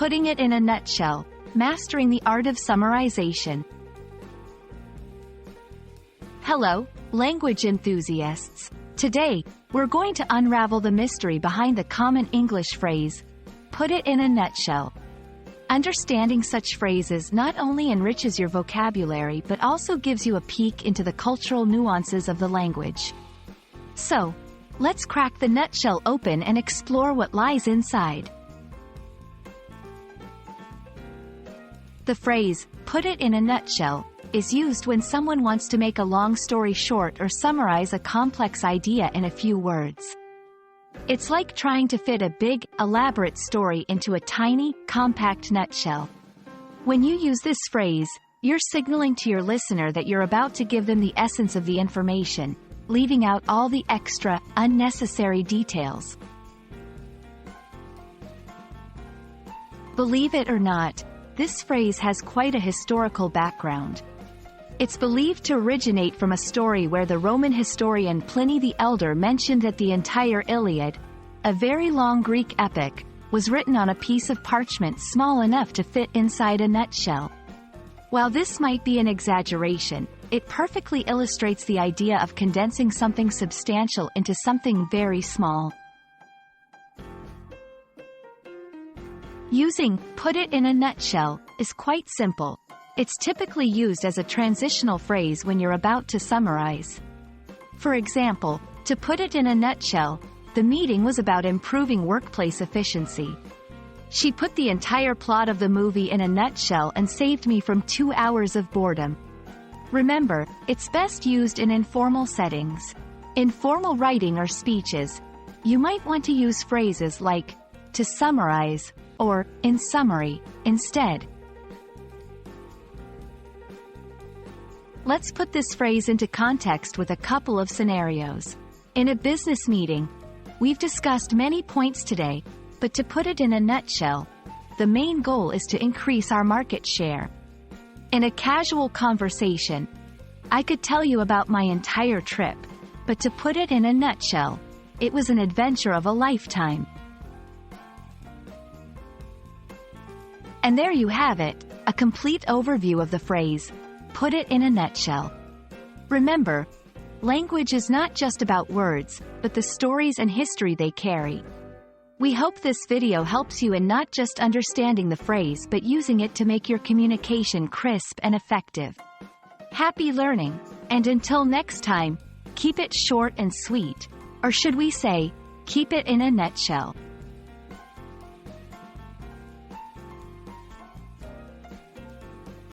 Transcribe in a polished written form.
Putting it in a nutshell, mastering the art of summarization. Hello, language enthusiasts. Today, we're going to unravel the mystery behind the common English phrase, put it in a nutshell. Understanding such phrases not only enriches your vocabulary but also gives you a peek into the cultural nuances of the language. So, let's crack the nutshell open and explore what lies inside. The phrase, put it in a nutshell, is used when someone wants to make a long story short or summarize a complex idea in a few words. It's like trying to fit a big, elaborate story into a tiny, compact nutshell. When you use this phrase, you're signaling to your listener that you're about to give them the essence of the information, leaving out all the extra, unnecessary details. Believe it or not, this phrase has quite a historical background. It's believed to originate from a story where the Roman historian Pliny the Elder mentioned that the entire Iliad, a very long Greek epic, was written on a piece of parchment small enough to fit inside a nutshell. While this might be an exaggeration, it perfectly illustrates the idea of condensing something substantial into something very small. Using "put it in a nutshell" is quite simple. It's typically used as a transitional phrase when you're about to summarize. For example, to put it in a nutshell, the meeting was about improving workplace efficiency. She put the entire plot of the movie in a nutshell and saved me from 2 hours of boredom. Remember, it's best used in informal settings. In formal writing or speeches, you might want to use phrases like, to summarize, or, in summary, instead. Let's put this phrase into context with a couple of scenarios. In a business meeting, we've discussed many points today, but to put it in a nutshell, the main goal is to increase our market share. In a casual conversation, I could tell you about my entire trip, but to put it in a nutshell, it was an adventure of a lifetime. And there you have it, a complete overview of the phrase, put it in a nutshell. Remember, language is not just about words, but the stories and history they carry. We hope this video helps you in not just understanding the phrase but using it to make your communication crisp and effective. Happy learning, and until next time, keep it short and sweet, or should we say, keep it in a nutshell.